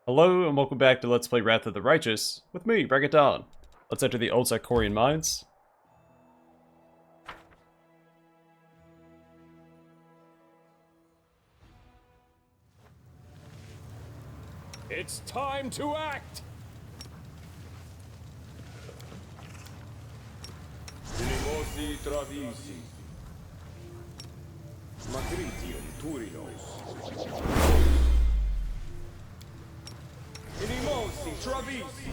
Hello and welcome back to Let's Play Wrath of the Righteous with me, Bragaton. Let's enter the old Sarkorian mines. It's time to act! Minimosi travisi. Matritium turinos. Minimosi travisi.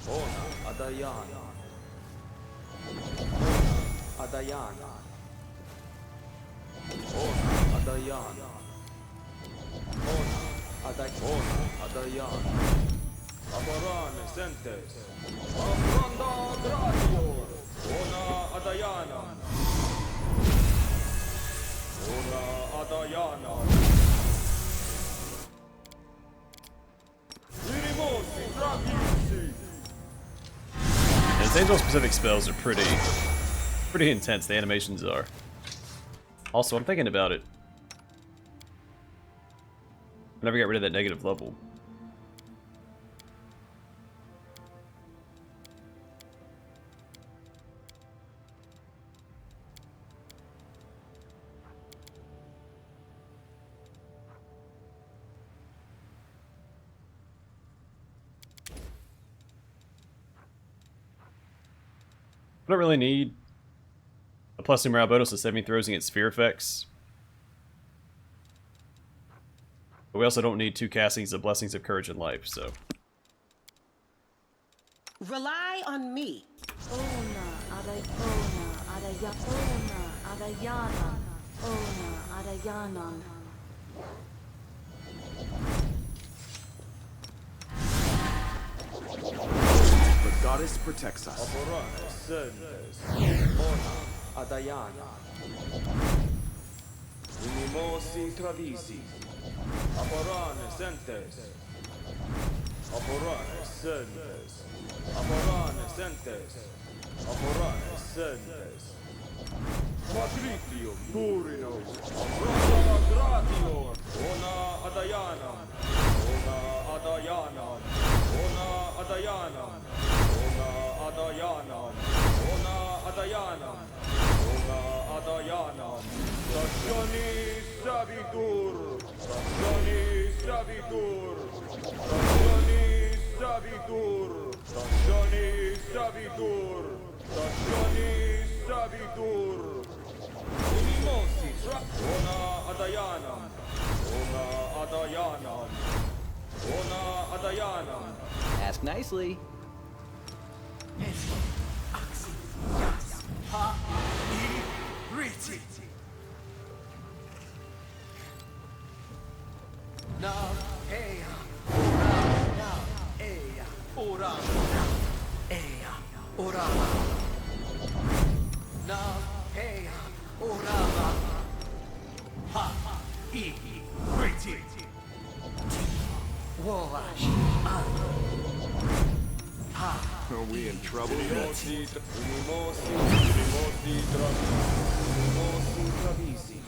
Ona Adayana. Adayana. Ona Adayana. Ona Adayana. Aborane sentes. Afranda gratior. Ona Adayana. Ona Adayana. Minimosi travisi. And his angel specific spells are pretty intense, the animations are. Also, I'm thinking about it. I never got rid of that negative level. I don't really need a plus two morale bonus to 70 throws against sphere effects. But we also don't need 2 castings of Blessings of Courage and Life, so. Rely on me. Ona, Adayana, Ona, Adayana. The goddess protects us. Aborane sentes. Ona Adayana. Minimosi travisi. Aborane sentes. Aborane sentes. Aborane sentes. Aborane sentes. Matritium turinos. Afranda gratior. Ona Adayana. Ona Adayana. Ona Adayana. Ona Adayana. Ona Adayana. Ona Adayana. Stagioni sabitur. Stagioni sabitur. Stagioni sabitur. Stagioni sabitur. Stagioni sabitur. Minimosi tra. Ona Adayana. Ona Adayana. Ona Adayana. Ask nicely. Are we in trouble? Minimosi travisi. Minimosi travisi.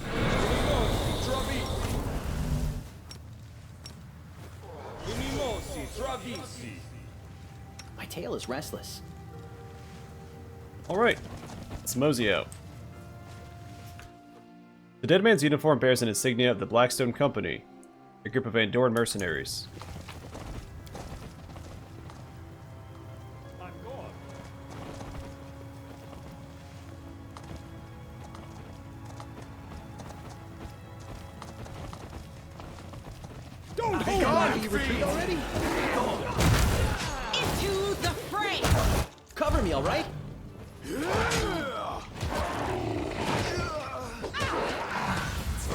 Minimosi travisi. My tail is restless. Alright, let's mosey out. The dead man's uniform bears an insignia of the Blackstone Company, a group of Andorran mercenaries. Don't hold on! Retreat already? Into the fray! Cover me, all right?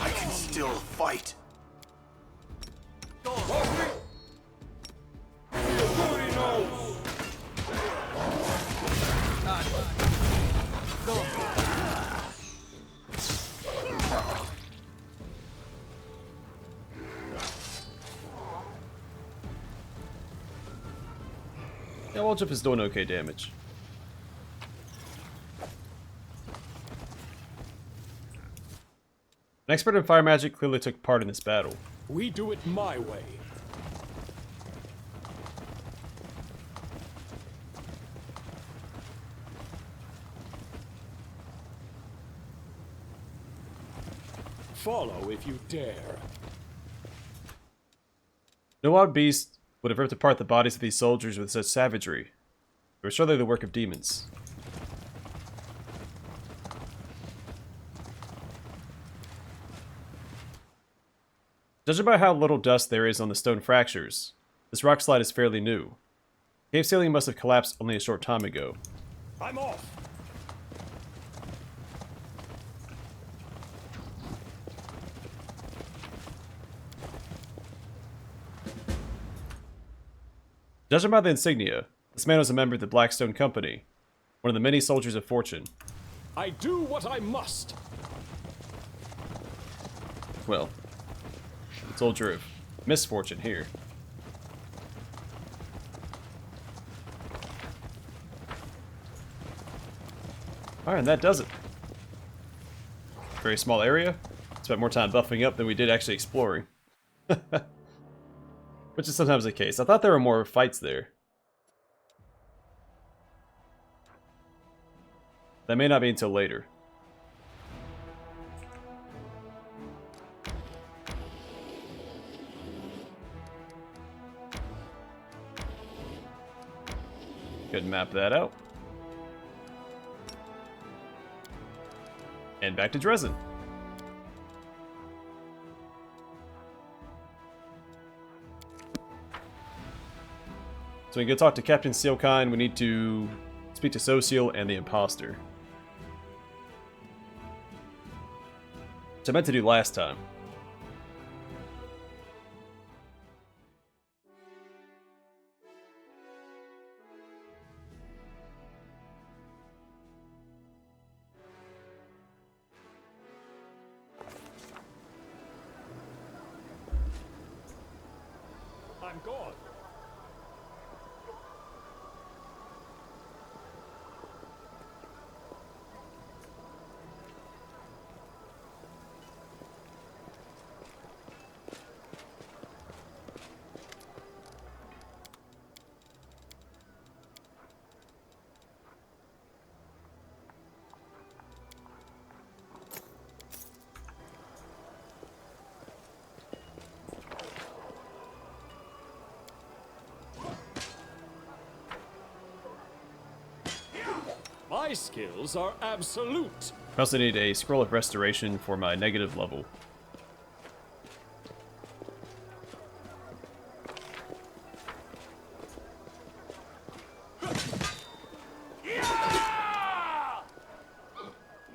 I can still fight. Yeah, Wall Jump is doing okay damage. An expert in fire magic clearly took part in this battle. We do it my way. Follow if you dare. No wild beast would have ripped apart the bodies of these soldiers with such savagery. It was surely the work of demons. Judging by how little dust there is on the stone fractures, this rock slide is fairly new. Cave ceiling must have collapsed only a short time ago. I'm off. Judging by the insignia, this man was a member of the Blackstone Company, one of the many soldiers of fortune. I do what I must. Well, soldier of misfortune here. Alright, and that does it. Very small area. Spent more time buffing up than we did actually exploring. Which is sometimes the case. I thought there were more fights there. That may not be until later. Go ahead and map that out. And back to Drezen. So we can go talk to Captain Seilkind. We need to speak to Social and the Imposter. Which I meant to do last time. I'm gone. My skills are absolute. I also need a scroll of restoration for my negative level.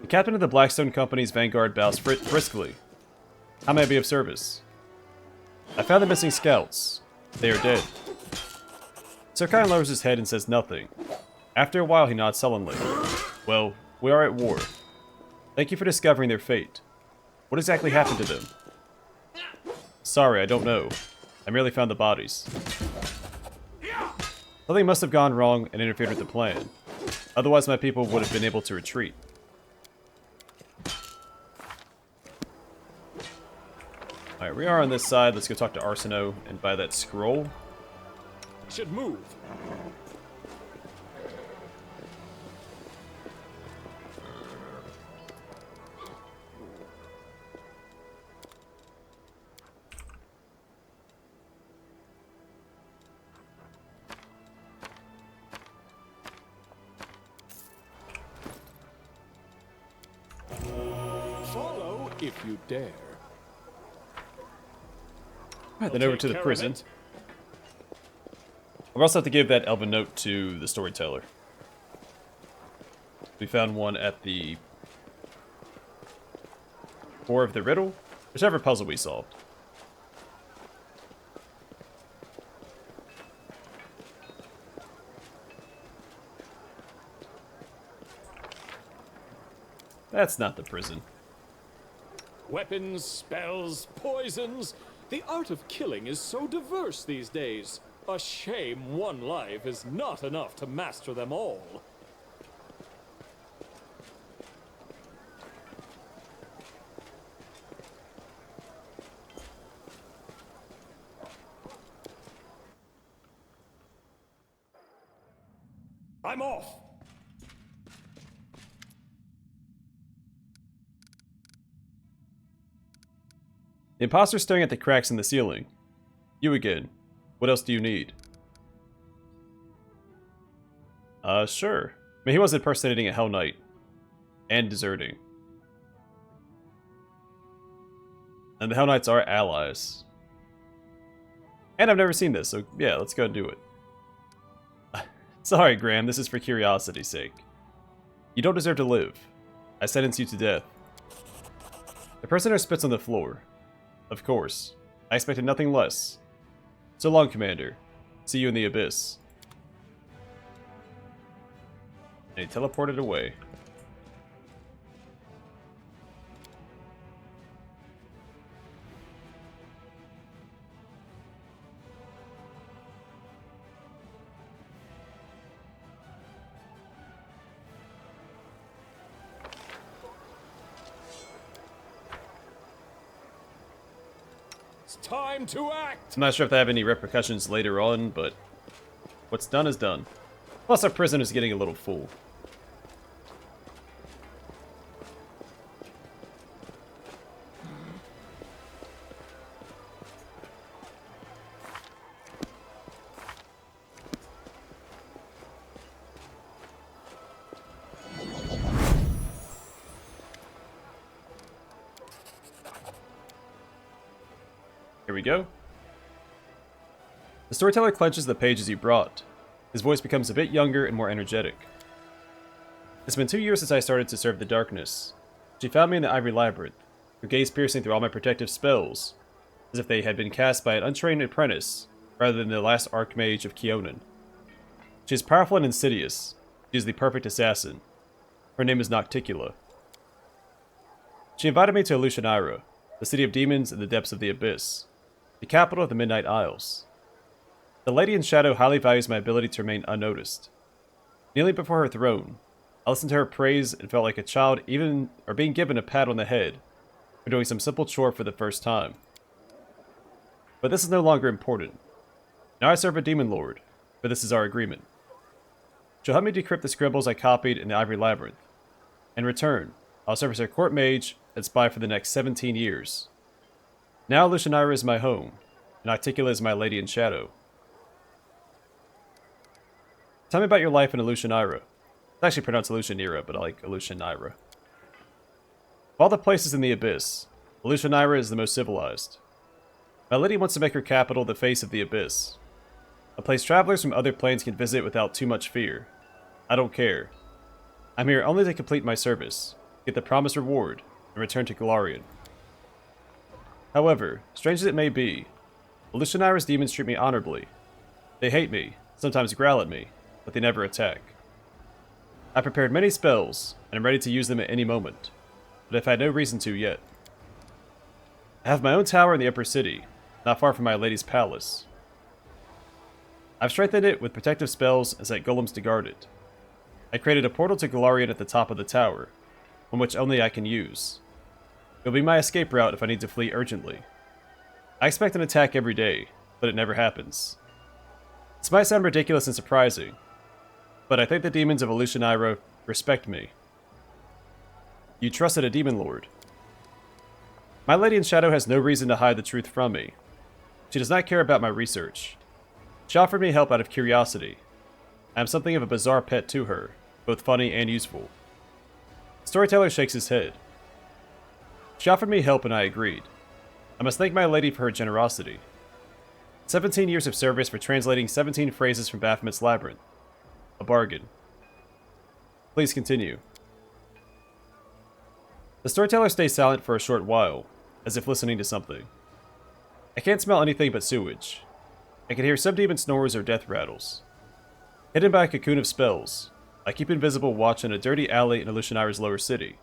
The captain of the Blackstone Company's vanguard bows briskly. How may I be of service? I found the missing scouts. They are dead. Seilkind lowers his head and says nothing. After a while, he nods sullenly. Well, we are at war. Thank you for discovering their fate. What exactly happened to them? Sorry, I don't know. I merely found the bodies. Something must have gone wrong and interfered with the plan. Otherwise, my people would have been able to retreat. Alright, we are on this side. Let's go talk to Arsino and buy that scroll. Should move. Follow if you dare. Alright, then over to the prison. We'll also have to give that elven note to the Storyteller. We found one at the core of the riddle, whichever puzzle we solved. That's not the prison. Weapons, spells, poisons. The art of killing is so diverse these days. A shame one life is not enough to master them all. I'm off! The imposter's staring at the cracks in the ceiling. You again. What else do you need? Sure. I mean, he was impersonating a Hell Knight. And deserting. And the Hell Knights are allies. And I've never seen this, so yeah, let's go and do it. Sorry, Graham, this is for curiosity's sake. You don't deserve to live. I sentence you to death. The prisoner spits on the floor. Of course. I expected nothing less. So long, Commander. See you in the abyss. And he teleported away. It's time to act! I'm not sure if they have any repercussions later on, but what's done is done. Plus, our prisoner's getting a little full. Here we go. The storyteller clenches the pages he brought. His voice becomes a bit younger and more energetic. It's been 2 years since I started to serve the darkness. She found me in the Ivory Labyrinth, her gaze piercing through all my protective spells, as if they had been cast by an untrained apprentice, rather than the last Archmage of Keonan. She is powerful and insidious. She is the perfect assassin. Her name is Nocticula. She invited me to Elushanira, the city of demons in the depths of the abyss, the capital of the Midnight Isles. The Lady in Shadow highly values my ability to remain unnoticed. Kneeling before her throne, I listened to her praise and felt like a child being given a pat on the head for doing some simple chore for the first time. But this is no longer important. Now I serve a demon lord, for this is our agreement. She'll help me decrypt the scribbles I copied in the Ivory Labyrinth. In return, I'll serve as her court mage and spy for the next 17 years. Now Elushanira is my home, and Nocticula is my Lady in Shadow. Tell me about your life in Elushanira. It's actually pronounced Elushanira, but I like Elushanira. Of all the places in the abyss, Elushanira is the most civilized. My lady wants to make her capital the face of the abyss. A place travelers from other planes can visit without too much fear. I don't care. I'm here only to complete my service, get the promised reward, and return to Golarion. However, strange as it may be, Elushanira's demons treat me honorably. They hate me, sometimes growl at me, but they never attack. I prepared many spells, and am ready to use them at any moment, but I've had no reason to yet. I have my own tower in the upper city, not far from my lady's palace. I've strengthened it with protective spells and set golems to guard it. I created a portal to Golarion at the top of the tower, one which only I can use. It'll be my escape route if I need to flee urgently. I expect an attack every day, but it never happens. This might sound ridiculous and surprising, but I think the demons of Elushanira respect me. You trusted a demon lord. My Lady in Shadow has no reason to hide the truth from me. She does not care about my research. She offered me help out of curiosity. I am something of a bizarre pet to her, both funny and useful. Storyteller shakes his head. She offered me help and I agreed. I must thank my lady for her generosity. 17 years of service for translating 17 phrases from Baphomet's Labyrinth. A bargain. Please continue. The storyteller stays silent for a short while, as if listening to something. I can't smell anything but sewage. I can hear subdemon snores or death rattles. Hidden by a cocoon of spells, I keep invisible watch in a dirty alley in Elushanira's lower city.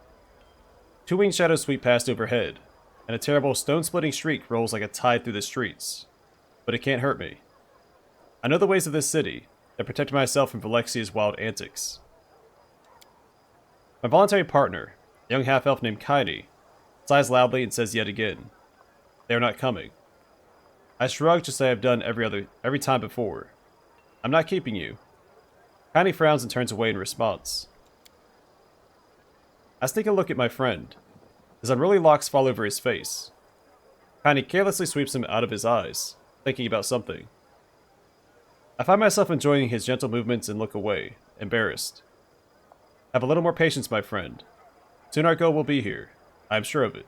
Two winged shadows sweep past overhead, and a terrible stone-splitting shriek rolls like a tide through the streets. But it can't hurt me. I know the ways of this city, and protect myself from Valexia's wild antics. My voluntary partner, a young half-elf named Kaini, sighs loudly and says yet again, "They are not coming." I shrug just as I have done every time before. I'm not keeping you. Connie frowns and turns away in response. I sneak a look at my friend. His unruly locks fall over his face. Connie carelessly sweeps them out of his eyes, thinking about something. I find myself enjoying his gentle movements and look away, embarrassed. Have a little more patience, my friend. Soon our goal will be here. I am sure of it.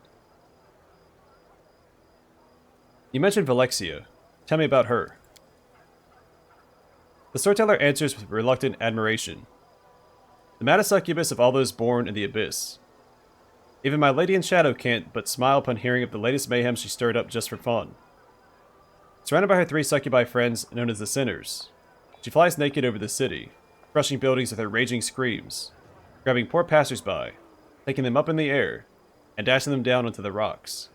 You mentioned Valexia. Tell me about her. The Storyteller answers with reluctant admiration. The maddest succubus of all those born in the Abyss. Even my lady in shadow can't but smile upon hearing of the latest mayhem she stirred up just for fun. Surrounded by her 3 succubi friends known as the Sinners, she flies naked over the city, crushing buildings with her raging screams, grabbing poor passersby, taking them up in the air, and dashing them down onto the rocks,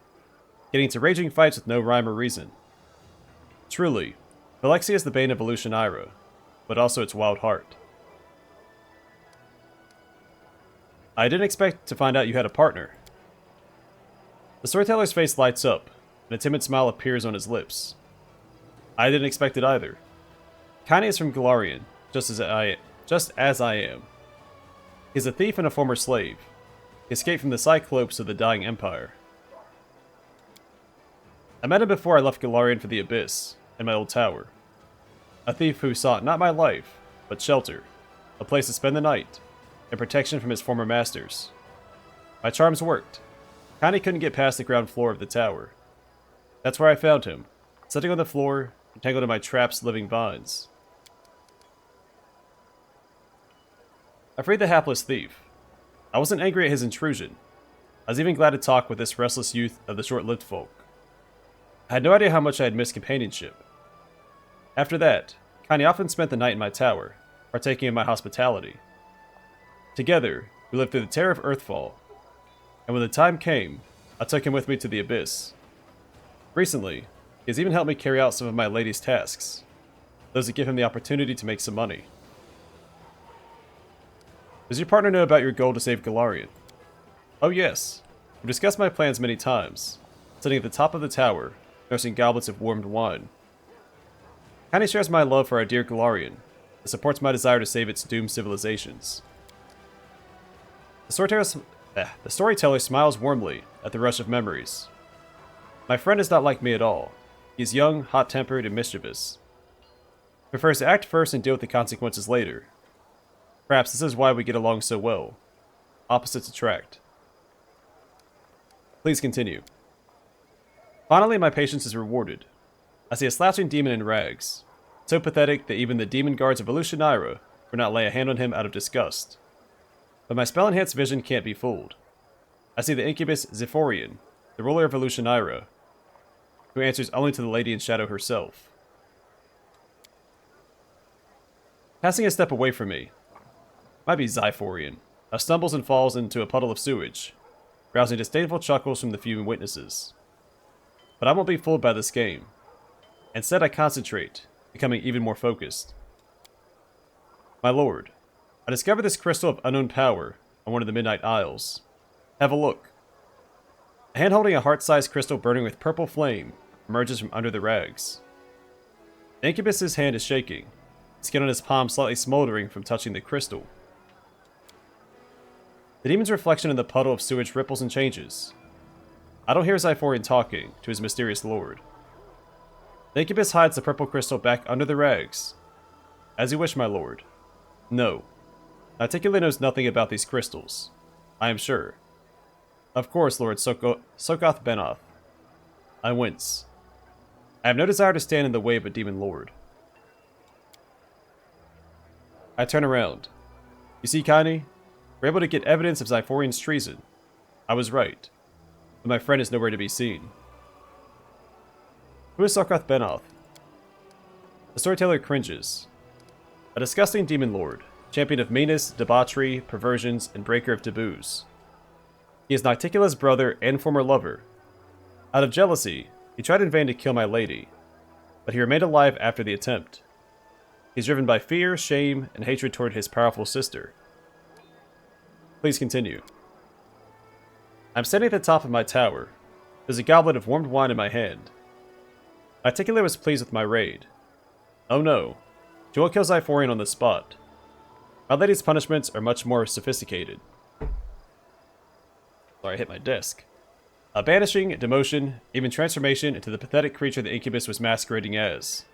getting into raging fights with no rhyme or reason. Truly, Valexia is the bane of Volusia Nyra, but also its wild heart. I didn't expect to find out you had a partner. The Storyteller's face lights up, and a timid smile appears on his lips. I didn't expect it either. Connie is from Golarion, just as I am. He's a thief and a former slave. He escaped from the Cyclopes of the dying empire. I met him before I left Golarion for the Abyss, in my old tower. A thief who sought not my life, but shelter, a place to spend the night, and protection from his former masters. My charms worked. Connie couldn't get past the ground floor of the tower. That's where I found him, sitting on the floor, entangled in my trap's living vines. I freed the hapless thief. I wasn't angry at his intrusion. I was even glad to talk with this restless youth of the short-lived folk. I had no idea how much I had missed companionship. After that, Connie often spent the night in my tower, partaking in my hospitality. Together, we lived through the terror of Earthfall, and when the time came, I took him with me to the Abyss. Recently, he has even helped me carry out some of my lady's tasks, those that give him the opportunity to make some money. Does your partner know about your goal to save Golarion? Oh yes, we've discussed my plans many times, sitting at the top of the tower, nursing goblets of warmed wine. Connie shares my love for our dear Golarion, and supports my desire to save its doomed civilizations. The Storyteller smiles warmly at the rush of memories. My friend is not like me at all. He is young, hot-tempered, and mischievous. He prefers to act first and deal with the consequences later. Perhaps this is why we get along so well. Opposites attract. Please continue. Finally, my patience is rewarded. I see a slouching demon in rags, so pathetic that even the demon guards of Volusia Nyra would not lay a hand on him out of disgust. But my spell-enhanced vision can't be fooled. I see the incubus Zephyrian, the ruler of Volusia Nyra, who answers only to the Lady in Shadow herself. Passing a step away from me, might be Zyphorian, stumbles and falls into a puddle of sewage, rousing disdainful chuckles from the few witnesses. But I won't be fooled by this game. Instead, I concentrate, becoming even more focused. My lord, I discovered this crystal of unknown power on one of the Midnight Isles. Have a look. A hand holding a heart-sized crystal burning with purple flame emerges from under the rags. The incubus's hand is shaking, skin on his palm slightly smoldering from touching the crystal. The demon's reflection in the puddle of sewage ripples and changes. I don't hear Zyphorian talking to his mysterious lord. The incubus hides the purple crystal back under the rags. As you wish, my lord. No. Articulate knows nothing about these crystals. I am sure. Of course, Lord Sokoth Benoth. I wince. I have no desire to stand in the way of a demon lord. I turn around. You see, Connie? We're able to get evidence of Zyphorian's treason. I was right. But my friend is nowhere to be seen. Who is Sokoth Benoth? The Storyteller cringes. A disgusting demon lord, champion of meanness, debauchery, perversions, and breaker of taboos. He is Nocticula's brother and former lover. Out of jealousy, he tried in vain to kill my lady, but he remained alive after the attempt. He is driven by fear, shame, and hatred toward his powerful sister. Please continue. I'm standing at the top of my tower. There's a goblet of warmed wine in my hand. Articulate was pleased with my raid. Oh no, Joel kills Zyphorian on the spot. My lady's punishments are much more sophisticated. Sorry, I hit my desk. Banishing, demotion, even transformation into the pathetic creature the incubus was masquerading as.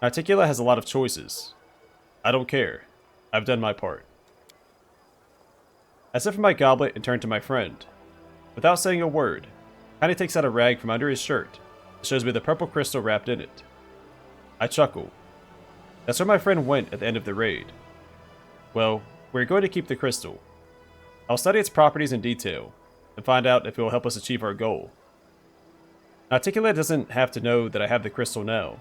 Articula has a lot of choices. I don't care. I've done my part. I sip from my goblet and turn to my friend. Without saying a word, Tiny takes out a rag from under his shirt and shows me the purple crystal wrapped in it. I chuckle. That's where my friend went at the end of the raid. Well, we're going to keep the crystal. I'll study its properties in detail and find out if it will help us achieve our goal. Articulate doesn't have to know that I have the crystal now.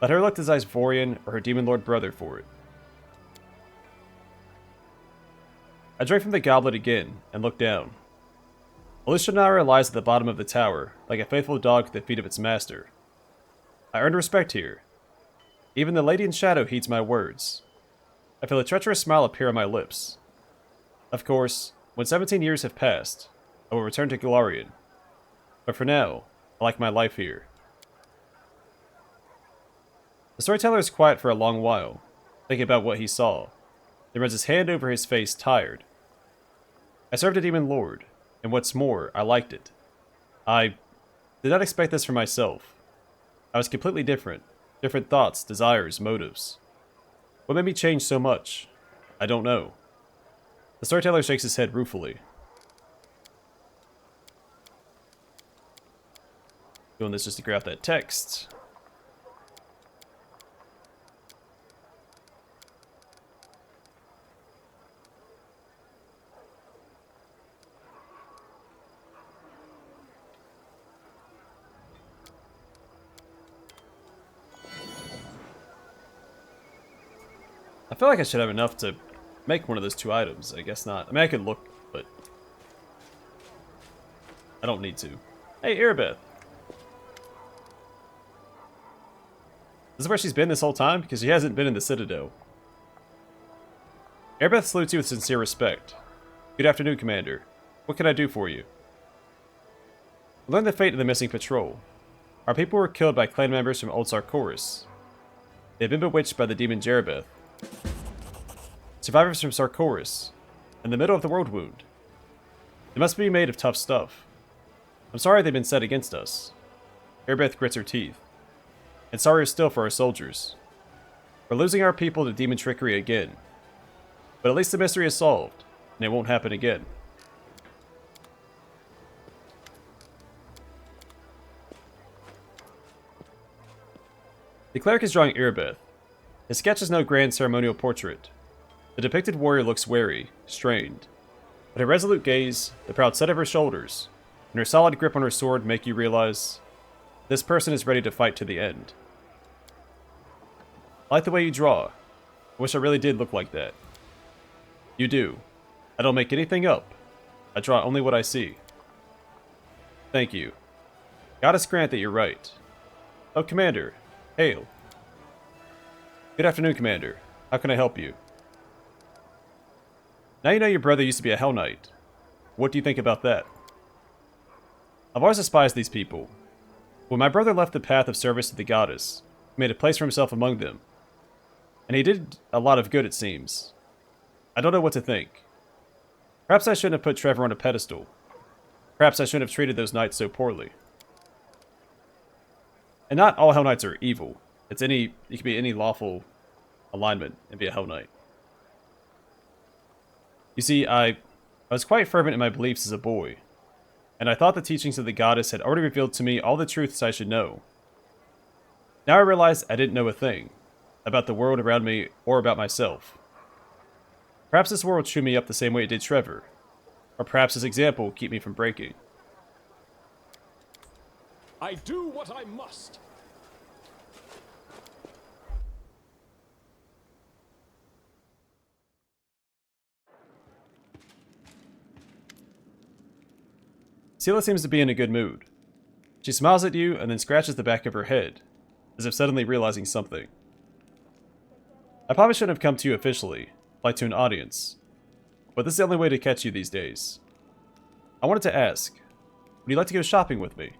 Let her look to Vorian or her Demon Lord brother for it. I drink from the goblet again and look down. Alushanara lies at the bottom of the tower, like a faithful dog at the feet of its master. I earn respect here. Even the Lady in Shadow heeds my words. I feel a treacherous smile appear on my lips. Of course, when 17 years have passed, I will return to Galarian. But for now, I like my life here. The Storyteller is quiet for a long while, thinking about what he saw, then runs his hand over his face, tired. I served a Demon Lord, and what's more, I liked it. I did not expect this for myself. I was completely different. Different thoughts, desires, motives. What made me change so much? I don't know. The Storyteller shakes his head ruefully. Doing this just to grab that text. I feel like I should have enough to make one of those 2 items. I guess not. I mean, I could look, but I don't need to. Hey, Erebeth. This is where she's been this whole time? Because she hasn't been in the Citadel. Erebeth salutes you with sincere respect. Good afternoon, Commander. What can I do for you? Learn the fate of the missing patrol. Our people were killed by clan members from Old Sarkoris. They have been bewitched by the demon Jerebeth. Survivors from Sarkoris, in the middle of the world wound. They must be made of tough stuff. I'm sorry they've been set against us. Erebeth grits her teeth. And sorrier still for our soldiers. We're losing our people to demon trickery again. But at least the mystery is solved, and it won't happen again. The cleric is drawing Erebeth. His sketch is no grand ceremonial portrait. The depicted warrior looks wary, strained. But her resolute gaze, the proud set of her shoulders, and her solid grip on her sword make you realize this person is ready to fight to the end. I like the way you draw. I wish I really did look like that. You do. I don't make anything up. I draw only what I see. Thank you. Goddess grant that you're right. Oh, Commander. Hail. Good afternoon, Commander. How can I help you? Now you know your brother used to be a Hell Knight. What do you think about that? I've always despised these people. When my brother left the path of service to the goddess, he made a place for himself among them. And he did a lot of good, it seems. I don't know what to think. Perhaps I shouldn't have put Trevor on a pedestal. Perhaps I shouldn't have treated those knights so poorly. And not all Hell Knights are evil. It can be any lawful alignment and be a Hell Knight. You see, I was quite fervent in my beliefs as a boy, and I thought the teachings of the goddess had already revealed to me all the truths I should know. Now I realize I didn't know a thing about the world around me or about myself. Perhaps this world chewed me up the same way it did Trevor, or perhaps his example keep me from breaking. I do what I must. Sela seems to be in a good mood. She smiles at you and then scratches the back of her head, as if suddenly realizing something. I probably shouldn't have come to you officially, like to an audience, but this is the only way to catch you these days. I wanted to ask, would you like to go shopping with me?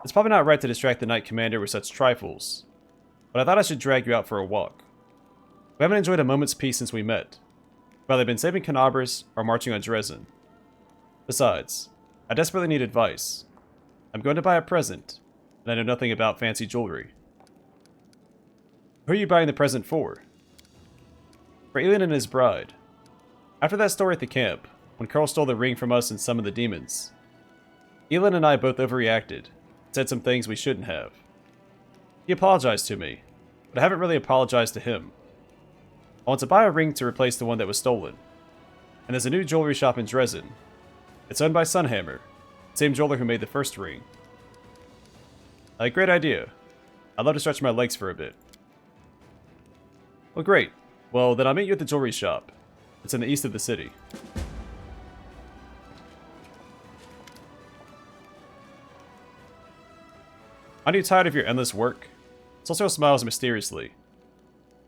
It's probably not right to distract the Knight Commander with such trifles, but I thought I should drag you out for a walk. We haven't enjoyed a moment's peace since we met. We've either been saving Canabras or marching on Drezen. Besides, I desperately need advice. I'm going to buy a present, and I know nothing about fancy jewelry. Who are you buying the present for? For Elin and his bride. After that story at the camp, when Carl stole the ring from us and summoned the demons, Elin and I both overreacted, said some things we shouldn't have. He apologized to me, but I haven't really apologized to him. I want to buy a ring to replace the one that was stolen. And there's a new jewelry shop in Drezen. It's owned by Sunhammer, the same jeweler who made the first ring. A great idea. I'd love to stretch my legs for a bit. Well, great. Well, then I'll meet you at the jewelry shop. It's in the east of the city. Aren't you tired of your endless work? Solcio smiles mysteriously.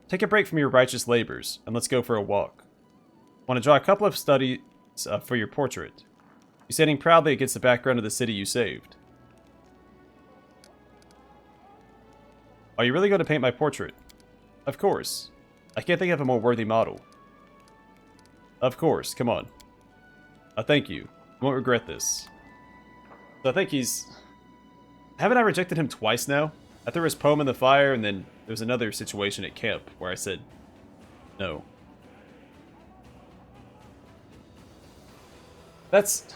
Take a break from your righteous labors, and let's go for a walk. I want to draw a couple of studies for your portrait. You're standing proudly against the background of the city you saved. Are you really going to paint my portrait? Of course. I can't think of a more worthy model. Of course, come on. Thank you. You won't regret this. So I think he's... Haven't I rejected him twice now? I threw his poem in the fire, and then there was another situation at camp where I said no. That's...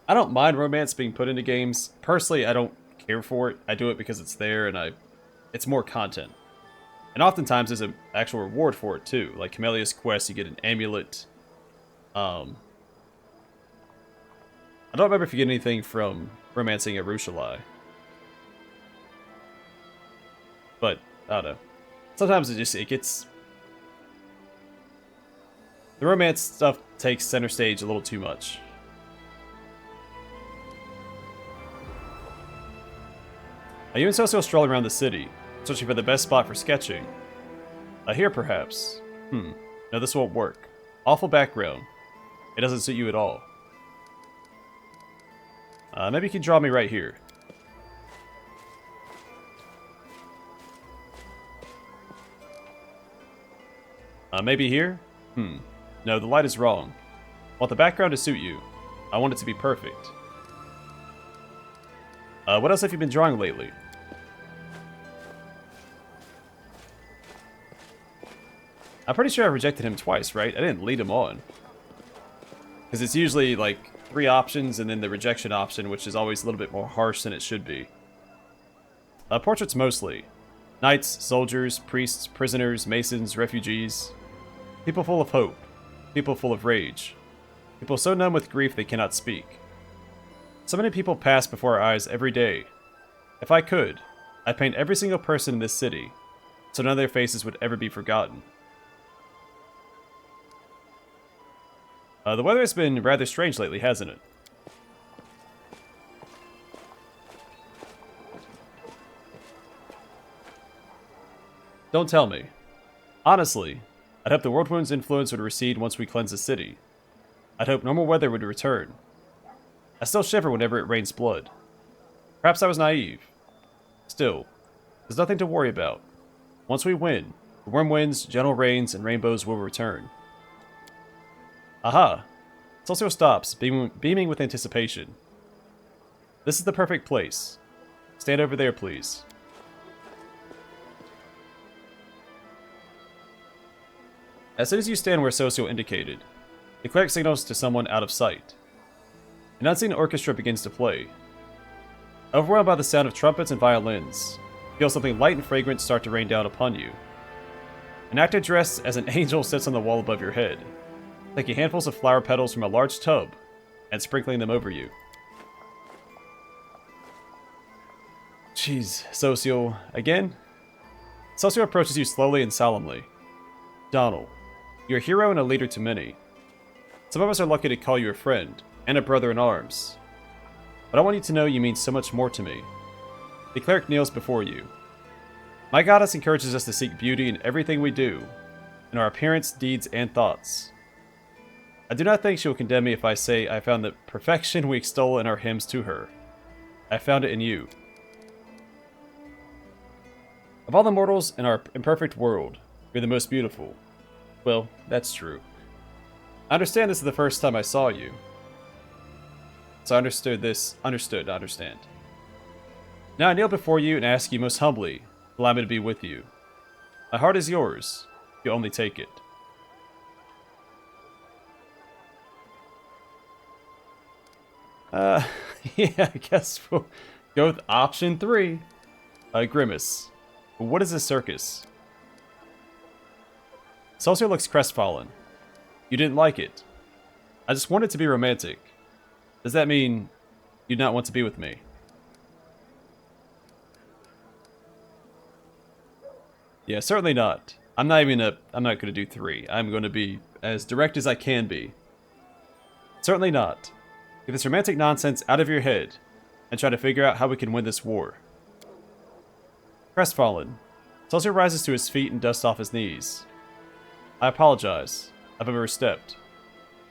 I don't mind romance being put into games. Personally, I don't care for it. I do it because it's there, and it's more content. And oftentimes there's an actual reward for it too. Like Camellia's Quest, you get an amulet. I don't remember if you get anything from romancing a Rushalai. But, I don't know. Sometimes it gets... The romance stuff takes center stage a little too much. You and Socio stroll around the city, searching for the best spot for sketching. Here, perhaps. No, this won't work. Awful background. It doesn't suit you at all. Maybe you can draw me right here. Maybe here? No, the light is wrong. I want the background to suit you. I want it to be perfect. What else have you been drawing lately? I'm pretty sure I rejected him twice, right? I didn't lead him on. Because it's usually like 3 options and then the rejection option, which is always a little bit more harsh than it should be. Portraits mostly. Knights, soldiers, priests, prisoners, masons, refugees. People full of hope. People full of rage. People so numb with grief they cannot speak. So many people pass before our eyes every day. If I could, I'd paint every single person in this city, so none of their faces would ever be forgotten. The weather has been rather strange lately, hasn't it? Don't tell me. Honestly, I'd hope the World Wound's influence would recede once we cleanse the city. I'd hope normal weather would return. I still shiver whenever it rains blood. Perhaps I was naive. Still, there's nothing to worry about. Once we win, the warm winds, gentle rains, and rainbows will return. Aha! Socio stops, beaming with anticipation. This is the perfect place. Stand over there, please. As soon as you stand where Socio indicated, the cleric signals to someone out of sight. An unseen orchestra begins to play. Overwhelmed by the sound of trumpets and violins, you feel something light and fragrant start to rain down upon you. An actor dressed as an angel sits on the wall above your head, taking handfuls of flower petals from a large tub and sprinkling them over you. Jeez, Socio, again? Socio approaches you slowly and solemnly. Donald, you're a hero and a leader to many. Some of us are lucky to call you a friend, and a brother in arms. But I want you to know you mean so much more to me. The cleric kneels before you. My goddess encourages us to seek beauty in everything we do, in our appearance, deeds, and thoughts. I do not think she will condemn me if I say I found the perfection we extol in our hymns to her. I found it in you. Of all the mortals in our imperfect world, You're the most beautiful. Well, that's true. I understand this is the first time I saw you. So I understood this. Understood, I understand. Now I kneel before you and ask you most humbly, allow me to be with you. My heart is yours. You only take it. Yeah, I guess we'll go with option 3. Grimace. What is this circus? Celsius looks crestfallen. You didn't like it. I just wanted to be romantic. Does that mean you not want to be with me? Yeah, certainly not. I'm not gonna do 3. I'm gonna be as direct as I can be. Certainly not. Get this romantic nonsense out of your head and try to figure out how we can win this war. Crestfallen, Celsius rises to his feet and dusts off his knees. I apologize. I've overstepped.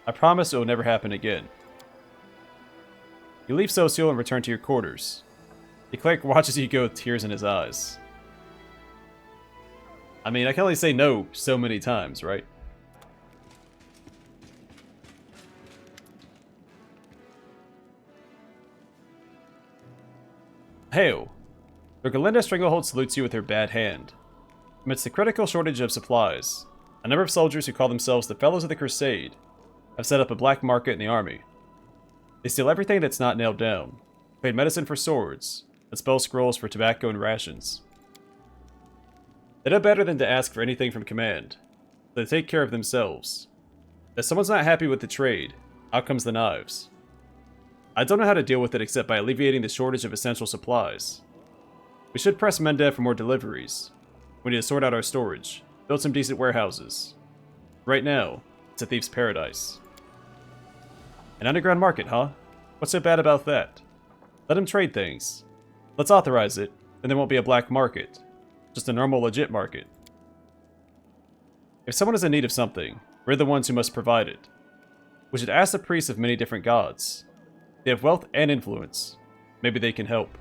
I promise it will never happen again. You leave Socio and return to your quarters. The cleric watches you go with tears in his eyes. I mean, I can only say no so many times, right? Hail! Galinda Stranglehold salutes you with her bad hand. Amidst the critical shortage of supplies, a number of soldiers who call themselves the Fellows of the Crusade have set up a black market in the army. They steal everything that's not nailed down, trade medicine for swords, and spell scrolls for tobacco and rations. They know better than to ask for anything from command, so they take care of themselves. If someone's not happy with the trade, out comes the knives. I don't know how to deal with it except by alleviating the shortage of essential supplies. We should press Mendev for more deliveries. We need to sort out our storage, build some decent warehouses. Right now, it's a thief's paradise. An underground market, huh? What's so bad about that? Let him trade things. Let's authorize it, and there won't be a black market. Just a normal, legit market. If someone is in need of something, we're the ones who must provide it. We should ask the priests of many different gods. They have wealth and influence. Maybe they can help.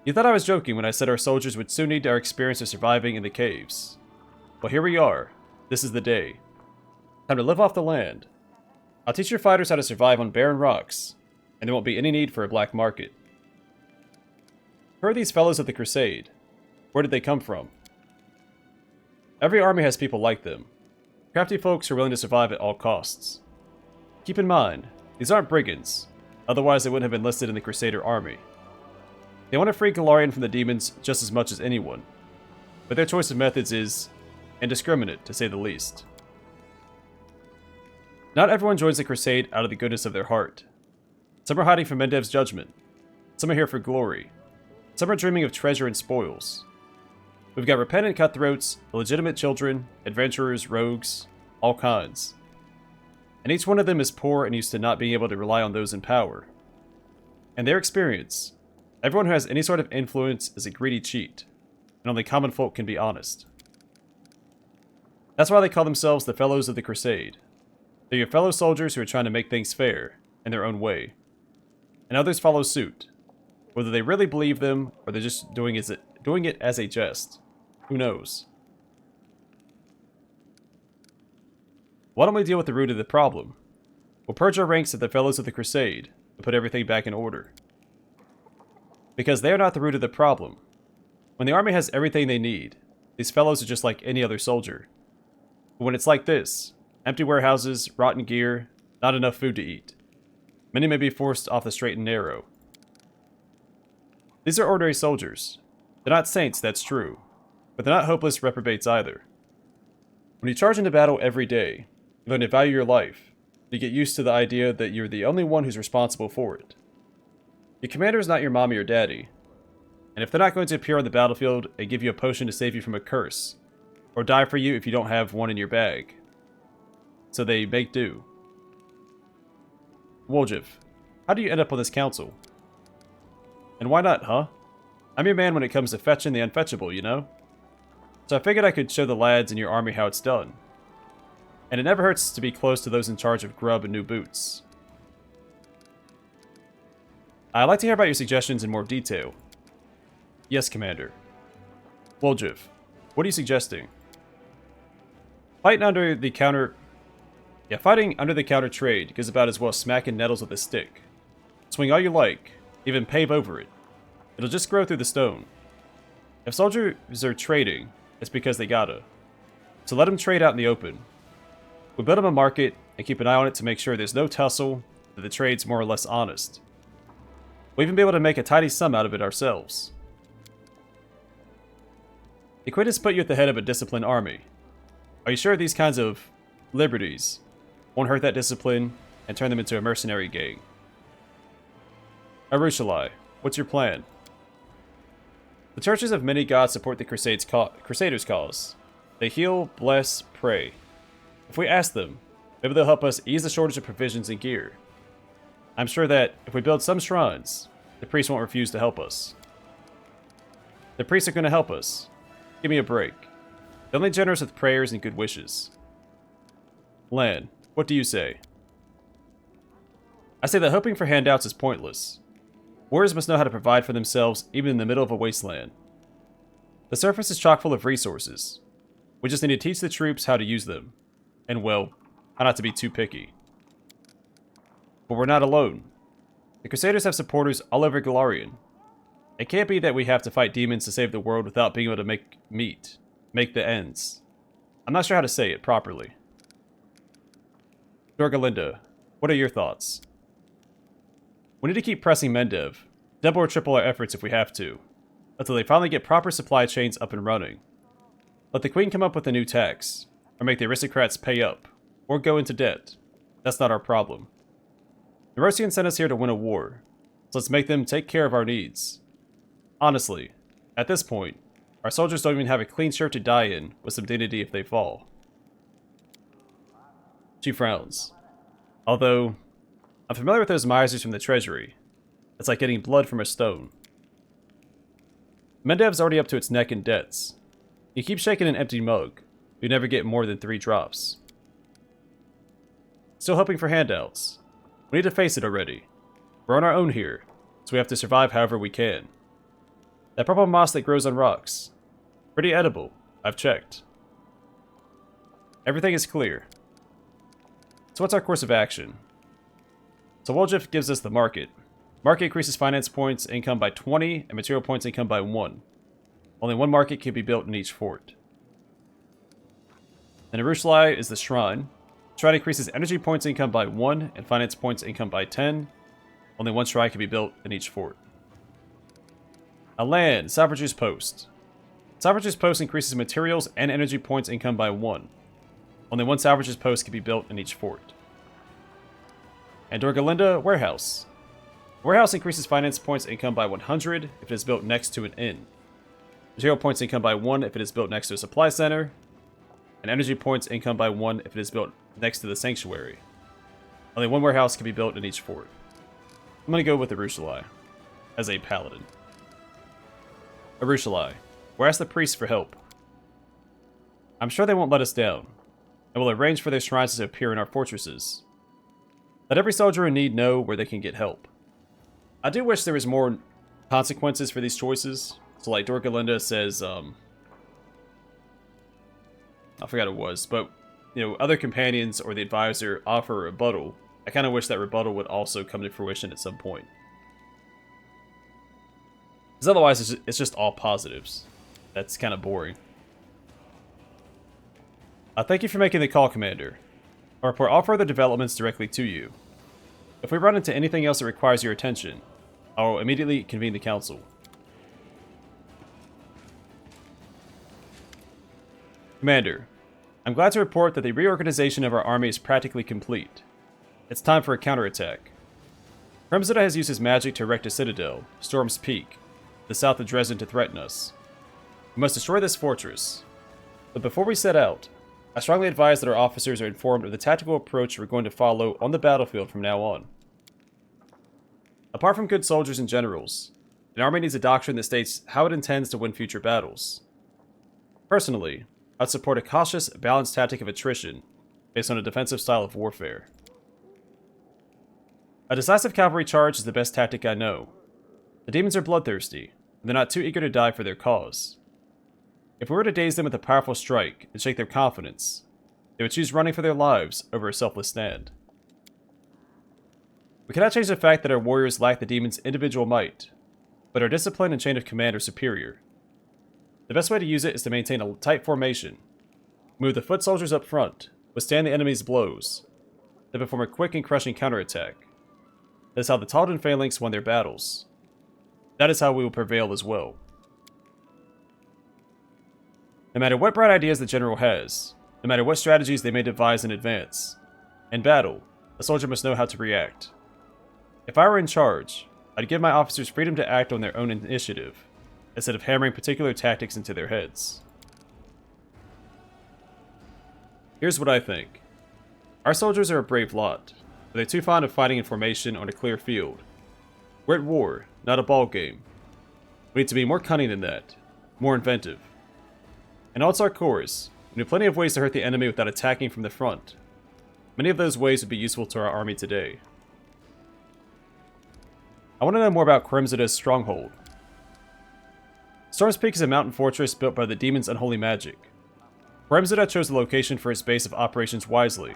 You thought I was joking when I said our soldiers would soon need our experience of surviving in the caves. Well, here we are. This is the day. Time to live off the land. I'll teach your fighters how to survive on barren rocks, and there won't be any need for a black market. Who are these fellows of the Crusade? Where did they come from? Every army has people like them. Crafty folks who are willing to survive at all costs. Keep in mind, these aren't brigands, otherwise they wouldn't have enlisted in the Crusader army. They want to free Galarian from the demons just as much as anyone, but their choice of methods is indiscriminate, to say the least. Not everyone joins the Crusade out of the goodness of their heart. Some are hiding from Mendev's judgment. Some are here for glory. Some are dreaming of treasure and spoils. We've got repentant cutthroats, illegitimate children, adventurers, rogues, all kinds. And each one of them is poor and used to not being able to rely on those in power. In their experience, everyone who has any sort of influence is a greedy cheat, and only common folk can be honest. That's why they call themselves the Fellows of the Crusade. They're your fellow soldiers who are trying to make things fair, in their own way. And others follow suit, whether they really believe them or they're just doing it as a jest. Who knows? Why don't we deal with the root of the problem? We'll purge our ranks of the Fellows of the Crusade and put everything back in order. Because they are not the root of the problem. When the army has everything they need, these fellows are just like any other soldier. But when it's like this, empty warehouses, rotten gear, not enough food to eat, many may be forced off the straight and narrow. These are ordinary soldiers. They're not saints, that's true, but they're not hopeless reprobates either. When you charge into battle every day, you learn to value your life. You get used to the idea that you're the only one who's responsible for it. Your commander is not your mommy or daddy, and if they're not going to appear on the battlefield and give you a potion to save you from a curse, or die for you if you don't have one in your bag, so they make do. Woljif, how do you end up on this council? And why not, huh? I'm your man when it comes to fetching the unfetchable, you know? So I figured I could show the lads in your army how it's done. And it never hurts to be close to those in charge of grub and new boots. I'd like to hear about your suggestions in more detail. Yes, Commander. Woljif, what are you suggesting? Fighting under the counter trade goes about as well as smacking nettles with a stick. Swing all you like, even pave over it. It'll just grow through the stone. If soldiers are trading, it's because they gotta. So let them trade out in the open. We build them a market and keep an eye on it to make sure there's no tussle, that the trade's more or less honest. We'll even be able to make a tidy sum out of it ourselves. The Queen put you at the head of a disciplined army. Are you sure these kinds of liberties won't hurt that discipline and turn them into a mercenary gang? Arushalai, what's your plan? The churches of many gods support the Crusaders' cause. They heal, bless, pray. If we ask them, maybe they'll help us ease the shortage of provisions and gear. I'm sure that if we build some shrines, the priests won't refuse to help us. The priests are going to help us. Give me a break. They're only generous with prayers and good wishes. Lan, what do you say? I say that hoping for handouts is pointless. Warriors must know how to provide for themselves even in the middle of a wasteland. The surface is chock full of resources. We just need to teach the troops how to use them. And well, how not to be too picky. But we're not alone. The Crusaders have supporters all over Galarian. It can't be that we have to fight demons to save the world without being able to make the ends. I'm not sure how to say it properly. Dorgalinda, what are your thoughts? We need to keep pressing Mendev, double or triple our efforts if we have to, until they finally get proper supply chains up and running. Let the Queen come up with a new tax, or make the aristocrats pay up, or go into debt. That's not our problem. The Mercians sent us here to win a war, so let's make them take care of our needs. Honestly, at this point, our soldiers don't even have a clean shirt to die in with some dignity if they fall. She frowns. Although, I'm familiar with those misers from the treasury. It's like getting blood from a stone. Mendev's already up to its neck in debts. You keep shaking an empty mug, you never get more than 3 drops. Still hoping for handouts. We need to face it already. We're on our own here, so we have to survive however we can. That purple moss that grows on rocks. Pretty edible, I've checked. Everything is clear. So what's our course of action? So Woljif gives us the market. Market increases finance points income by 20 and material points income by 1. Only 1 market can be built in each fort. And Arushalai is the shrine. Shrine increases energy points income by 1 and finance points income by 10. Only 1 shrine can be built in each fort. Alan, Salvager's Post. Salvager's Post increases materials and energy points income by 1. Only 1 Salvager's Post can be built in each fort. And Dorgalinda, Warehouse. Warehouse increases finance points income by 100 if it is built next to an inn. Material points income by 1 if it is built next to a supply center. And energy points income by 1 if it is built next to the sanctuary. Only 1 warehouse can be built in each fort. I'm going to go with Arushalai as a paladin. Arushalai, we'll ask the priests for help. I'm sure they won't let us down, and will arrange for their shrines to appear in our fortresses. Let every soldier in need know where they can get help. I do wish there was more consequences for these choices. So like Dorgalinda says, I forgot it was, but other companions or the advisor offer a rebuttal. I kind of wish that rebuttal would also come to fruition at some point. Because otherwise, it's just all positives. That's kind of boring. Thank you for making the call, Commander. I'll report all further developments directly to you. If we run into anything else that requires your attention, I'll immediately convene the council. Commander, I'm glad to report that the reorganization of our army is practically complete. It's time for a counterattack. Kremzada has used his magic to erect a citadel, Storm's Peak, the south of Drezen to threaten us. We must destroy this fortress. But before we set out, I strongly advise that our officers are informed of the tactical approach we're going to follow on the battlefield from now on. Apart from good soldiers and generals, an army needs a doctrine that states how it intends to win future battles. Personally, I'd support a cautious, balanced tactic of attrition based on a defensive style of warfare. A decisive cavalry charge is the best tactic I know. The demons are bloodthirsty, and and they're not too eager to die for their cause. If we were to daze them with a powerful strike and shake their confidence, they would choose running for their lives over a selfless stand. We cannot change the fact that our warriors lack the demon's individual might, but our discipline and chain of command are superior. The best way to use it is to maintain a tight formation, move the foot soldiers up front, withstand the enemy's blows, then perform a quick and crushing counterattack. That is how the Taldan phalanx won their battles. That is how we will prevail as well. No matter what bright ideas the general has, no matter what strategies they may devise in advance, in battle, a soldier must know how to react. If I were in charge, I'd give my officers freedom to act on their own initiative, instead of hammering particular tactics into their heads. Here's what I think. Our soldiers are a brave lot, but they're too fond of fighting in formation on a clear field. We're at war, not a ball game. We need to be more cunning than that, more inventive. In all our cores, we know plenty of ways to hurt the enemy without attacking from the front. Many of those ways would be useful to our army today. I want to know more about Cremzida's stronghold. Storm's Peak is a mountain fortress built by the demon's unholy magic. Cremzida chose the location for its base of operations wisely.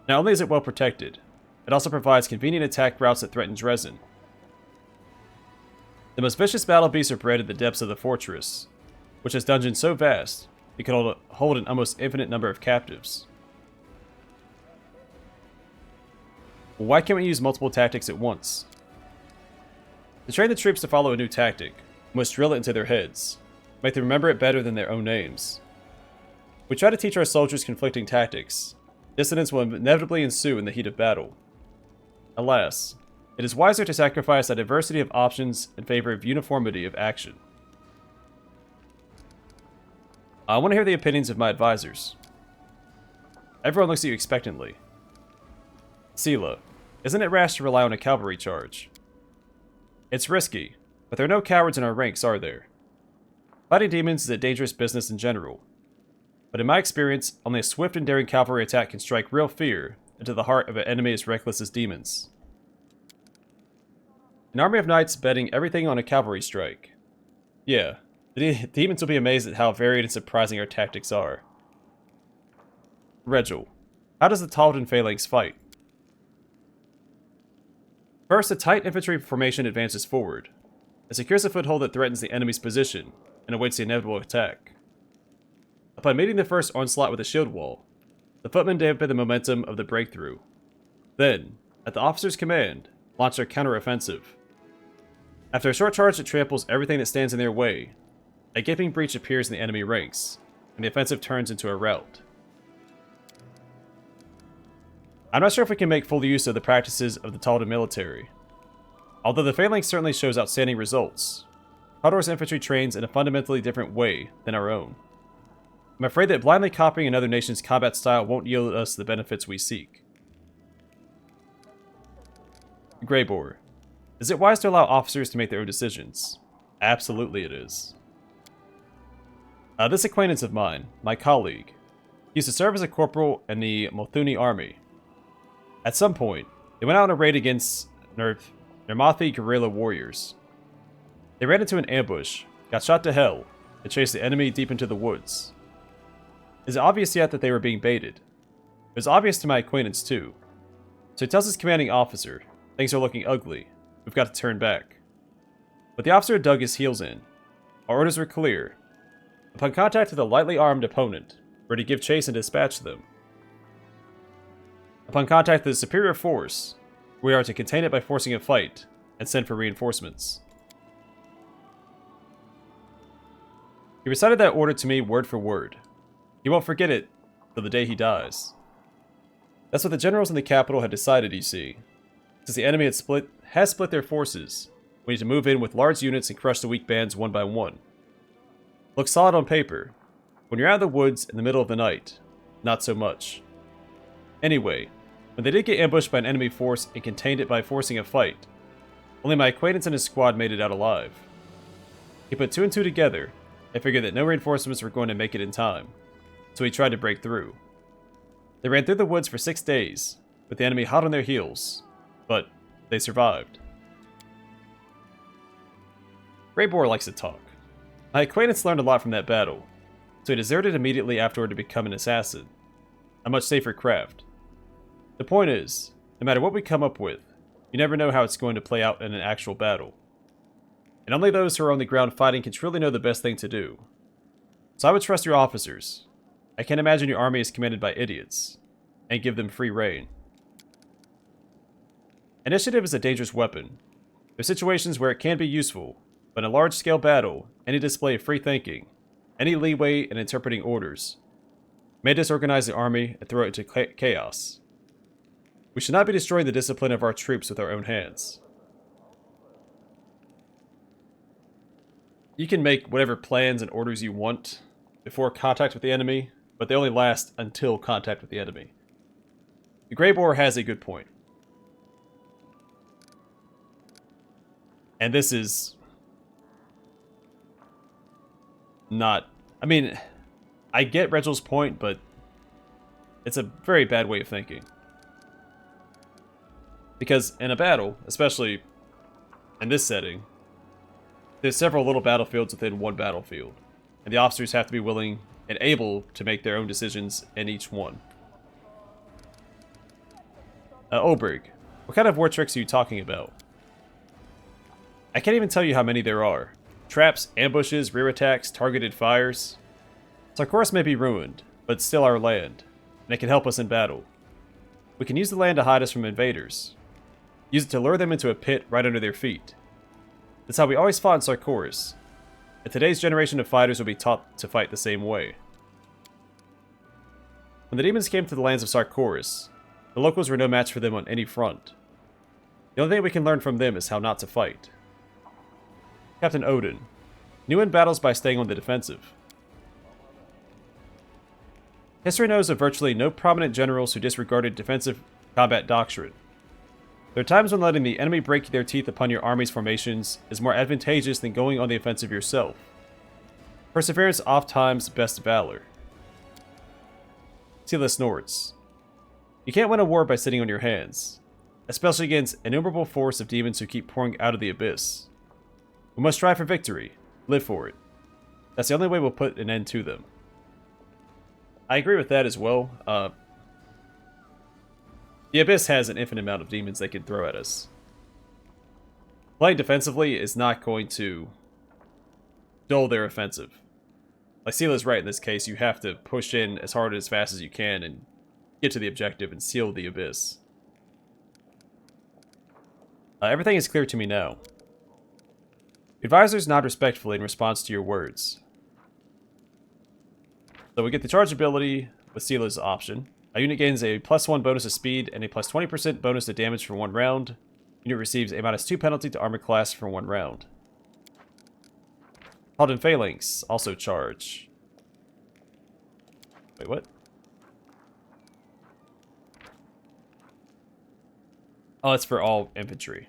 Not only is it well protected, it also provides convenient attack routes that threaten Drezen. The most vicious battle beasts are bred in the depths of the fortress, which has dungeons so vast it can hold an almost infinite number of captives. Well, why can't we use multiple tactics at once? To train the troops to follow a new tactic, we must drill it into their heads, make them remember it better than their own names. If we try to teach our soldiers conflicting tactics, dissonance will inevitably ensue in the heat of battle. Alas, it is wiser to sacrifice a diversity of options in favor of uniformity of action. I want to hear the opinions of my advisors. Everyone looks at you expectantly. Sela, isn't it rash to rely on a cavalry charge? It's risky, but there are no cowards in our ranks, are there? Fighting demons is a dangerous business in general, but in my experience, only a swift and daring cavalry attack can strike real fear into the heart of an enemy as reckless as demons. An army of knights betting everything on a cavalry strike. Yeah, the demons will be amazed at how varied and surprising our tactics are. Regil, how does the Taldan phalanx fight? First, a tight infantry formation advances forward. It secures a foothold that threatens the enemy's position and awaits the inevitable attack. Upon meeting the first onslaught with a shield wall, the footmen dampen the momentum of the breakthrough. Then, at the officer's command, launch their counteroffensive. After a short charge that tramples everything that stands in their way, a gaping breach appears in the enemy ranks, and the offensive turns into a rout. I'm not sure if we can make full use of the practices of the Taldan military. Although the phalanx certainly shows outstanding results, Hador's infantry trains in a fundamentally different way than our own. I'm afraid that blindly copying another nation's combat style won't yield us the benefits we seek. Greybor, is it wise to allow officers to make their own decisions? Absolutely it is. This acquaintance of mine, my colleague, used to serve as a corporal in the Mothuni army. At some point, they went out on a raid against Nermathi guerrilla warriors. They ran into an ambush, got shot to hell, and chased the enemy deep into the woods. Is it obvious yet that they were being baited? It was obvious to my acquaintance too. So he tells his commanding officer, things are looking ugly, we've got to turn back. But the officer dug his heels in. Our orders were clear. Upon contact with a lightly armed opponent, we're to give chase and dispatch them. Upon contact with a superior force, we are to contain it by forcing a fight, and send for reinforcements. He recited that order to me word for word. He won't forget it till the day he dies. That's what the generals in the capital had decided, you see. Since the enemy has split their forces, we need to move in with large units and crush the weak bands one by one. Looks solid on paper. When you're out of the woods in the middle of the night, not so much. Anyway, when they did get ambushed by an enemy force and contained it by forcing a fight, only my acquaintance and his squad made it out alive. He put two and two together and figured that no reinforcements were going to make it in time, so he tried to break through. They ran through the woods for 6 days, with the enemy hot on their heels, but they survived. Grey Boar likes to talk. My acquaintance learned a lot from that battle, so he deserted immediately afterward to become an assassin. A much safer craft. The point is, no matter what we come up with, you never know how it's going to play out in an actual battle. And only those who are on the ground fighting can truly know the best thing to do. So I would trust your officers. I can't imagine your army is commanded by idiots, and give them free rein. Initiative is a dangerous weapon. There are situations where it can be useful, but in a large-scale battle, any display of free thinking, any leeway in interpreting orders, may disorganize the army and throw it into chaos. We should not be destroying the discipline of our troops with our own hands. You can make whatever plans and orders you want before contact with the enemy, but they only last until contact with the enemy. The Grey Boar has a good point. And this is not... I mean, I get Reginald's point, but it's a very bad way of thinking. Because in a battle, especially in this setting, there's several little battlefields within one battlefield, and the officers have to be willing and able to make their own decisions in each one. Oberg, what kind of war tricks are you talking about? I can't even tell you how many there are. Traps, ambushes, rear attacks, targeted fires. Sarkoris may be ruined, but it's still our land, and it can help us in battle. We can use the land to hide us from invaders. Use it to lure them into a pit right under their feet. That's how we always fought in Sarkoris, and today's generation of fighters will be taught to fight the same way. When the demons came to the lands of Sarkoris, the locals were no match for them on any front. The only thing we can learn from them is how not to fight. Captain Odan, you win battles by staying on the defensive. History knows of virtually no prominent generals who disregarded defensive combat doctrine. There are times when letting the enemy break their teeth upon your army's formations is more advantageous than going on the offensive yourself. Perseverance oft times best valor. Sila snorts. You can't win a war by sitting on your hands, especially against an innumerable force of demons who keep pouring out of the abyss. We must strive for victory, live for it. That's the only way we'll put an end to them. I agree with that as well. The Abyss has an infinite amount of demons they can throw at us. Playing defensively is not going to dull their offensive. Like Sila's right in this case, you have to push in as hard and as fast as you can and get to the objective and seal the Abyss. Everything is clear to me now. Advisors nod respectfully in response to your words. So we get the charge ability with Sila's option. A unit gains a +1 bonus to speed and a +20% bonus to damage for 1 round. Unit receives a -2 penalty to armor class for 1 round. Paladin Phalanx, also charge. Wait, what? Oh, it's for all infantry.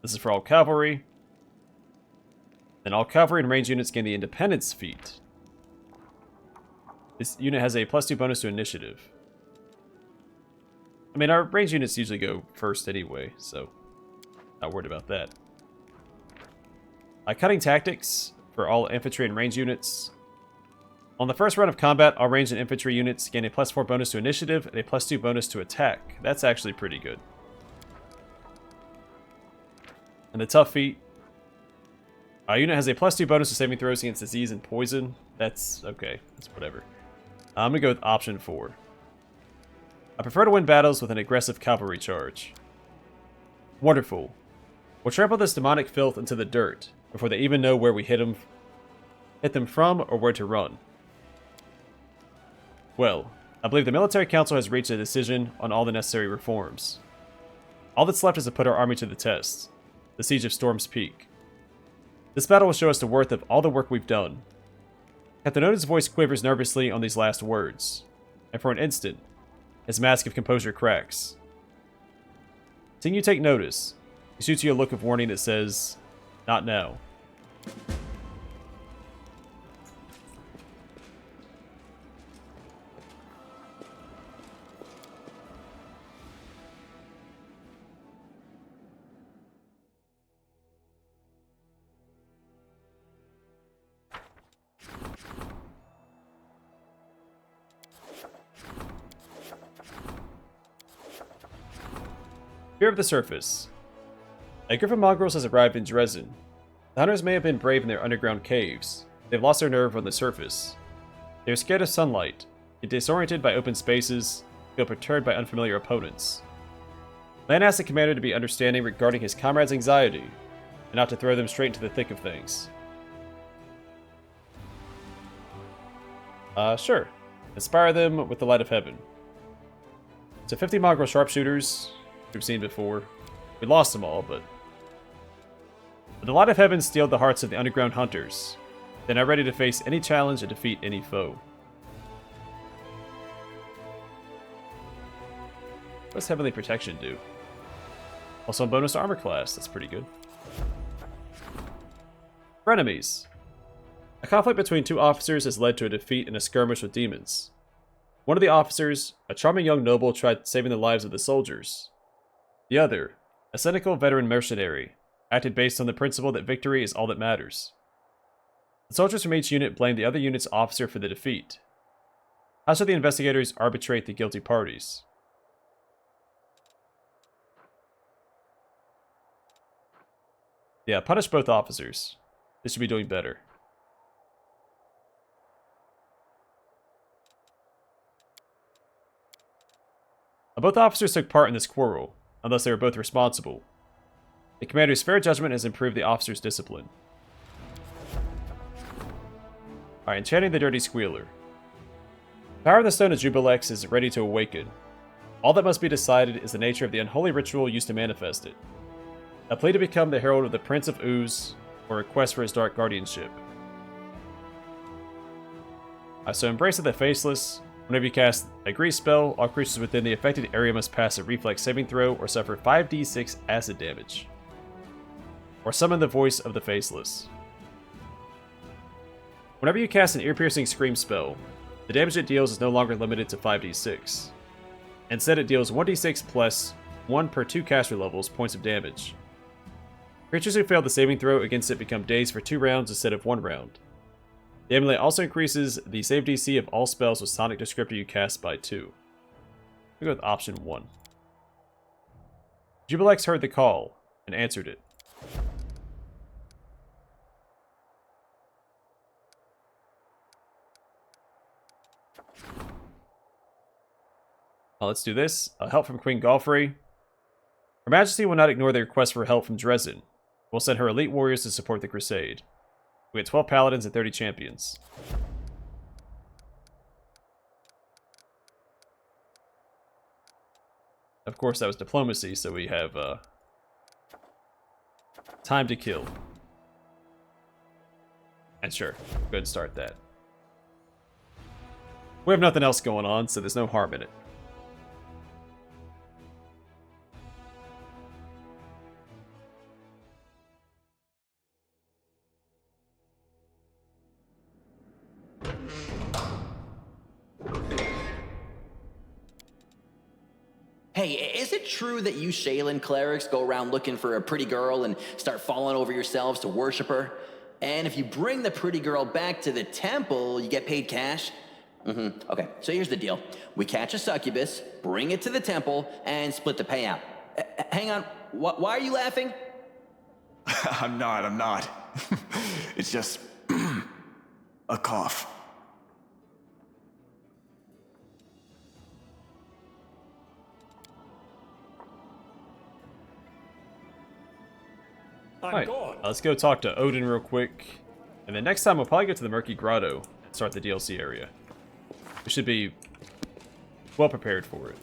This is for all cavalry. Then all cavalry and ranged units gain the Independence feat. This unit has a +2 bonus to initiative. I mean, our ranged units usually go first anyway, so not worried about that. Cutting tactics for all infantry and ranged units. On the first run of combat, all ranged and infantry units gain a +4 bonus to initiative and a +2 bonus to attack. That's actually pretty good. And the tough feat. Our unit has a +2 bonus to saving throws against disease and poison. That's okay. That's whatever. I'm going to go with option 4. I prefer to win battles with an aggressive cavalry charge. Wonderful. We'll trample this demonic filth into the dirt before they even know where we hit them from or where to run. Well, I believe the military council has reached a decision on all the necessary reforms. All that's left is to put our army to the test. The Siege of Storm's Peak. This battle will show us the worth of all the work we've done. Captain Odan's voice quivers nervously on these last words, and for an instant, his mask of composure cracks. Seeing you take notice, he shoots you a look of warning that says, "Not now." Fear of the surface. A group of mongrels has arrived in Drezen. The hunters may have been brave in their underground caves. They've lost their nerve on the surface. They are scared of sunlight, get disoriented by open spaces, feel perturbed by unfamiliar opponents. Lan asks the commander to be understanding regarding his comrades' anxiety, and not to throw them straight into the thick of things. Sure. Inspire them with the light of heaven. So 50 mongrel sharpshooters, we've seen before. We lost them all, but the light of heaven steeled the hearts of the underground hunters. They're now ready to face any challenge and defeat any foe. What does Heavenly Protection do? Also on bonus armor class, that's pretty good. Frenemies. A conflict between two officers has led to a defeat in a skirmish with demons. One of the officers, a charming young noble, tried saving the lives of the soldiers. The other, a cynical veteran mercenary, acted based on the principle that victory is all that matters. The soldiers from each unit blamed the other unit's officer for the defeat. How should the investigators arbitrate the guilty parties? Yeah, punish both officers. They should be doing better. Both officers took part in this quarrel, unless they were both responsible. The commander's fair judgment has improved the officer's discipline. Alright, enchanting the Dirty Squealer. The power of the Stone of Jubilex is ready to awaken. All that must be decided is the nature of the unholy ritual used to manifest it. A plea to become the herald of the Prince of Ooze, or a quest for his dark guardianship. So Embrace of the Faceless. Whenever you cast a grease spell, all creatures within the affected area must pass a reflex saving throw or suffer 5d6 acid damage. Or summon the Voice of the Faceless. Whenever you cast an ear-piercing scream spell, the damage it deals is no longer limited to 5d6. Instead, it deals 1d6 plus 1 per 2 caster levels points of damage. Creatures who fail the saving throw against it become dazed for 2 rounds instead of 1 round. The amulet also increases the save DC of all spells with Sonic Descriptor you cast by 2. We'll go with option 1. Jubilex heard the call and answered it. Let's do this. Help from Queen Galfrey. Her Majesty will not ignore the request for help from Drezen. We'll send her elite warriors to support the Crusade. We had 12 paladins and 30 champions. Of course, that was diplomacy, so we have time to kill. And sure, go ahead and start that. We have nothing else going on, so there's no harm in it. Hey, is it true that you Seilkind clerics go around looking for a pretty girl and start falling over yourselves to worship her? And if you bring the pretty girl back to the temple, you get paid cash? Okay, so here's the deal. We catch a succubus, bring it to the temple, and split the payout. Hang on, why are you laughing? I'm not. It's just a cough. Alright, let's go talk to Odin real quick. And then next time we'll probably go to the Murky Grotto and start the DLC area. We should be well prepared for it.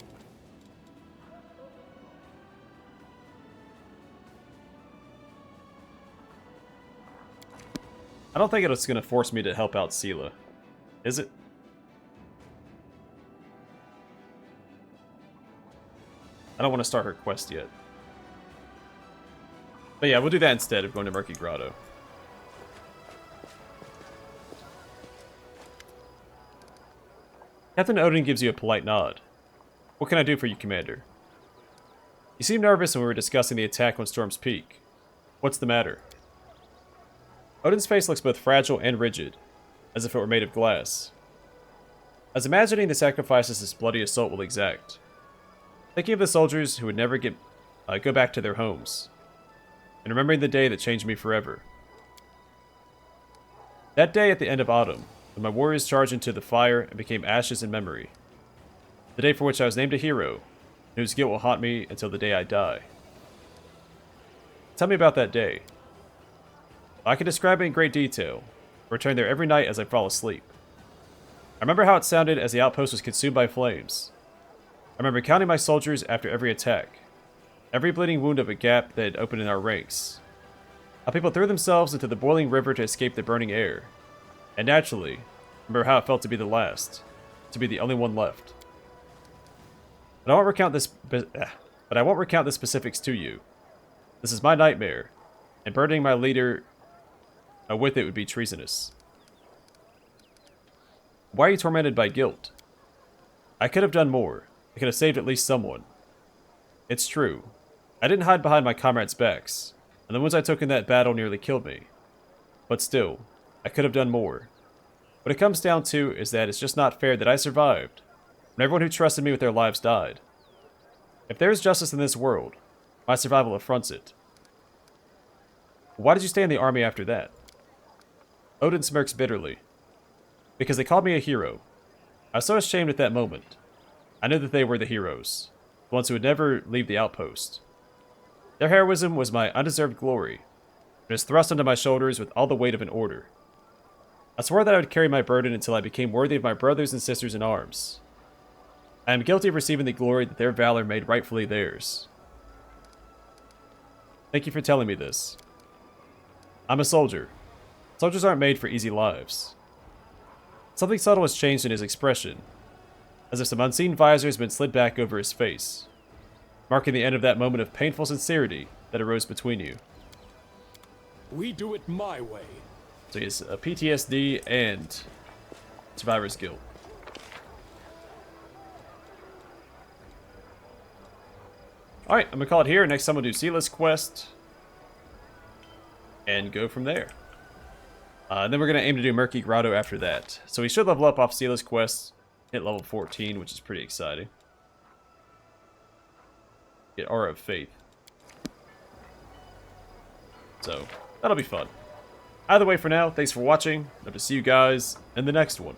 I don't think it's going to force me to help out Sela. Is it? I don't want to start her quest yet. But yeah, we'll do that instead of going to Murky Grotto. Captain Odan gives you a polite nod. What can I do for you, Commander? You seemed nervous when we were discussing the attack on Storm's Peak. What's the matter? Odin's face looks both fragile and rigid, as if it were made of glass. I was imagining the sacrifices this bloody assault will exact. Thinking of the soldiers who would never get go back to their homes, and remembering the day that changed me forever. That day at the end of autumn, when my warriors charged into the fire and became ashes in memory. The day for which I was named a hero, and whose guilt will haunt me until the day I die. Tell me about that day. I can describe it in great detail. I return there every night as I fall asleep. I remember how it sounded as the outpost was consumed by flames. I remember counting my soldiers after every attack, every bleeding wound of a gap that had opened in our ranks. How people threw themselves into the boiling river to escape the burning air. And naturally, remember how it felt to be the last, to be the only one left. But I won't recount the specifics to you. This is my nightmare, and burdening my leader with it would be treasonous. Why are you tormented by guilt? I could have done more. I could have saved at least someone. It's true. I didn't hide behind my comrades' backs, and the wounds I took in that battle nearly killed me. But still, I could have done more. What it comes down to is that it's just not fair that I survived, when everyone who trusted me with their lives died. If there is justice in this world, my survival affronts it. Why did you stay in the army after that? Odin smirks bitterly. Because they called me a hero. I was so ashamed at that moment. I knew that they were the heroes, the ones who would never leave the outpost. Their heroism was my undeserved glory, and was thrust onto my shoulders with all the weight of an order. I swore that I would carry my burden until I became worthy of my brothers and sisters in arms. I am guilty of receiving the glory that their valor made rightfully theirs. Thank you for telling me this. I'm a soldier. Soldiers aren't made for easy lives. Something subtle has changed in his expression, as if some unseen visor has been slid back over his face, marking the end of that moment of painful sincerity that arose between you. We do it my way. So he has a PTSD and survivor's guilt. Alright, I'm gonna call it here. Next time we'll do Sealess Quest and go from there. And then we're going to aim to do Murky Grotto after that. So we should level up off Sealess Quest, hit level 14, which is pretty exciting. Get Aura of Faith. So, that'll be fun. Either way for now, thanks for watching. Hope to see you guys in the next one.